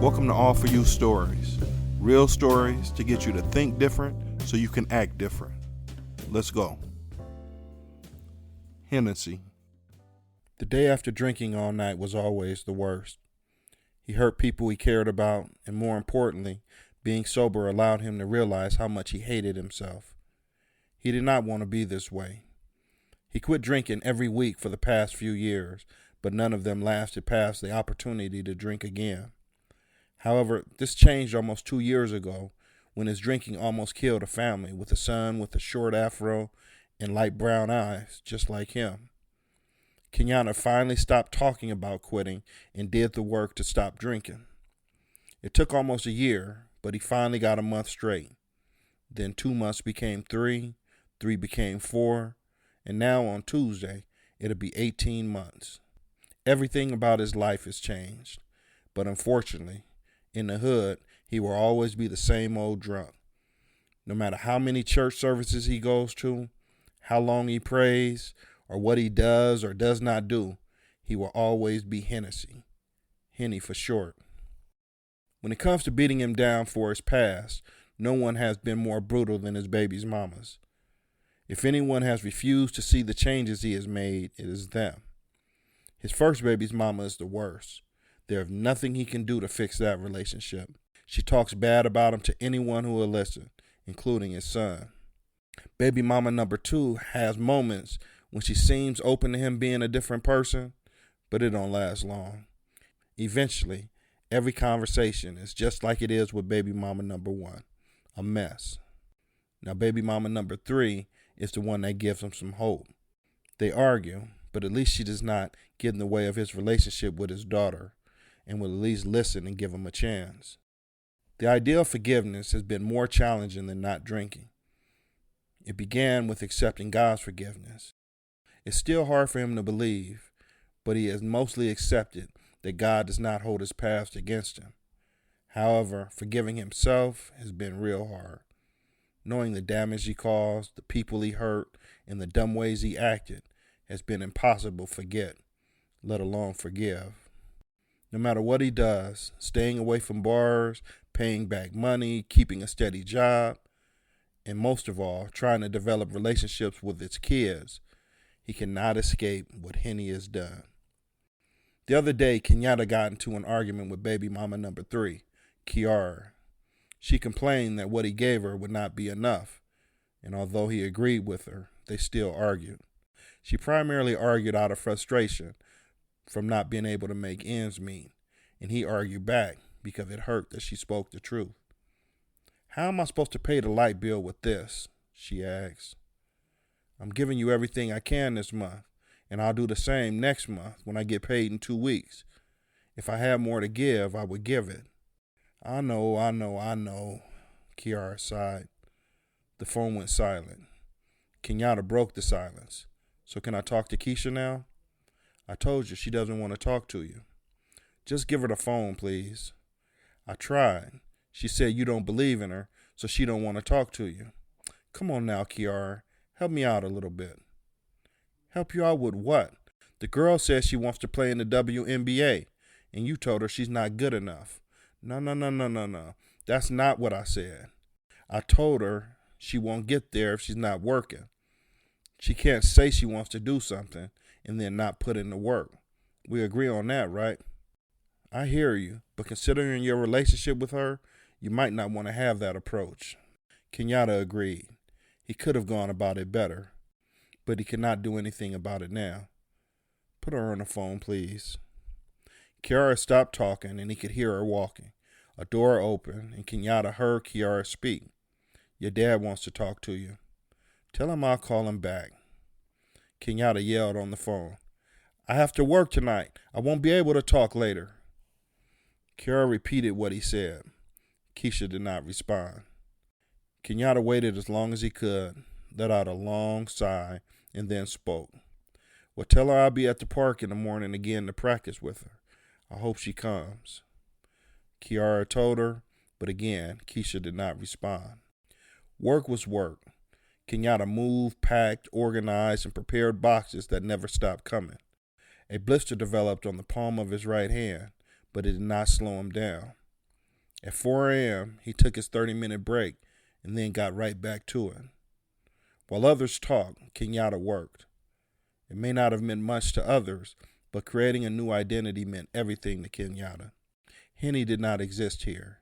Welcome to All For You Stories. Real stories to get you to think different so you can act different. Let's go. Hennessey. The day after drinking all night was always the worst. He hurt people he cared about, and more importantly, being sober allowed him to realize how much he hated himself. He did not want to be this way. He quit drinking every week for the past few years, but none of them lasted past the opportunity to drink again. However, this changed almost 2 years ago when his drinking almost killed a family with a son with a short afro and light brown eyes, just like him. Kenyatta finally stopped talking about quitting and did the work to stop drinking. It took almost a year, but he finally got a month straight. Then 2 months became 3, 3 became 4, and now on Tuesday, it'll be 18 months. Everything about his life has changed, but unfortunately, in the hood, he will always be the same old drunk. No matter how many church services he goes to, how long he prays, or what he does or does not do, he will always be Hennessey. Henny for short. When it comes to beating him down for his past, no one has been more brutal than his baby's mamas. If anyone has refused to see the changes he has made, it is them. His first baby's mama is the worst. There is nothing he can do to fix that relationship. She talks bad about him to anyone who will listen, including his son. Baby mama number 2 has moments when she seems open to him being a different person, but it don't last long. Eventually, every conversation is just like it is with baby mama number 1, a mess. Now baby mama number 3 is the one that gives him some hope. They argue, but at least she does not get in the way of his relationship with his daughter and will at least listen and give him a chance. The idea of forgiveness has been more challenging than not drinking. It began with accepting God's forgiveness. It's still hard for him to believe, but he has mostly accepted that God does not hold his past against him. However, forgiving himself has been real hard. Knowing the damage he caused, the people he hurt, and the dumb ways he acted has been impossible to forget, let alone forgive. No matter what he does, staying away from bars, paying back money, keeping a steady job, and most of all, trying to develop relationships with his kids, he cannot escape what Henny has done. The other day, Kenyatta got into an argument with baby mama number 3, Kiara. She complained that what he gave her would not be enough, and although he agreed with her, they still argued. She primarily argued out of frustration from not being able to make ends meet, and he argued back because it hurt that she spoke the truth. "How am I supposed to pay the light bill with this?" she asked. "I'm giving you everything I can this month, and I'll do the same next month when I get paid in 2 weeks. If I had more to give, I would give it." I know, Kiara sighed. The phone went silent. Kenyatta broke the silence. "So can I talk to Keisha now?" "I told you she doesn't want to talk to you." "Just give her the phone, please." "I tried. She said you don't believe in her, so she don't want to talk to you." "Come on now, Kiara. Help me out a little bit." "Help you out with what? The girl says she wants to play in the WNBA, and you told her she's not good enough." No. That's not what I said. I told her she won't get there if she's not working. She can't say she wants to do something and then not put in the work. We agree on that, right?" "I hear you, but considering your relationship with her, you might not want to have that approach." Kenyatta agreed. He could have gone about it better, but he cannot do anything about it now. "Put her on the phone, please." Kiara stopped talking, and he could hear her walking. A door opened, and Kenyatta heard Kiara speak. "Your dad wants to talk to you." "Tell him I'll call him back." Kenyatta yelled on the phone, "I have to work tonight. I won't be able to talk later." Kiara repeated what he said. Keisha did not respond. Kenyatta waited as long as he could, let out a long sigh, and then spoke. "Well, tell her I'll be at the park in the morning again to practice with her. I hope she comes." Kiara told her, but again, Keisha did not respond. Work was work. Kenyatta moved, packed, organized, and prepared boxes that never stopped coming. A blister developed on the palm of his right hand, but it did not slow him down. At 4 a.m., he took his 30-minute break and then got right back to it. While others talked, Kenyatta worked. It may not have meant much to others, but creating a new identity meant everything to Kenyatta. Henny did not exist here,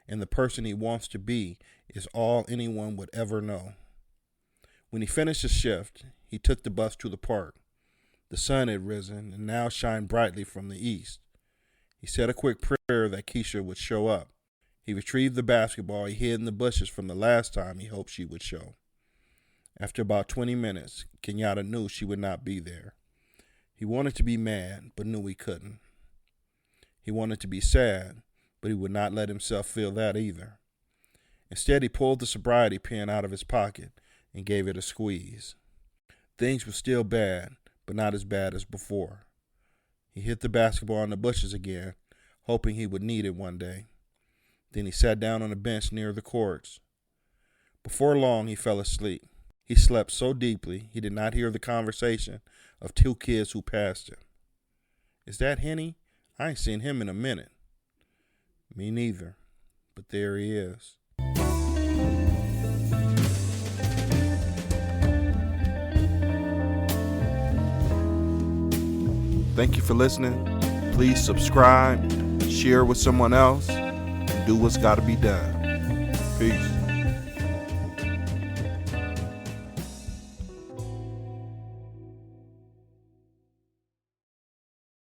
and the person he wants to be is all anyone would ever know. When he finished his shift, he took the bus to the park. The sun had risen and now shined brightly from the east. He said a quick prayer that Keisha would show up. He retrieved the basketball he hid in the bushes from the last time he hoped she would show. After about 20 minutes, Kenyatta knew she would not be there. He wanted to be mad, but knew he couldn't. He wanted to be sad, but he would not let himself feel that either. Instead, he pulled the sobriety pen out of his pocket and gave it a squeeze. Things were still bad, but not as bad as before. He hit the basketball in the bushes again, hoping he would need it one day. Then he sat down on a bench near the courts. Before long, he fell asleep. He slept so deeply, he did not hear the conversation of two kids who passed him. "Is that Henny? I ain't seen him in a minute." "Me neither, but there he is." Thank you for listening. Please subscribe, share with someone else, and do what's got to be done. Peace.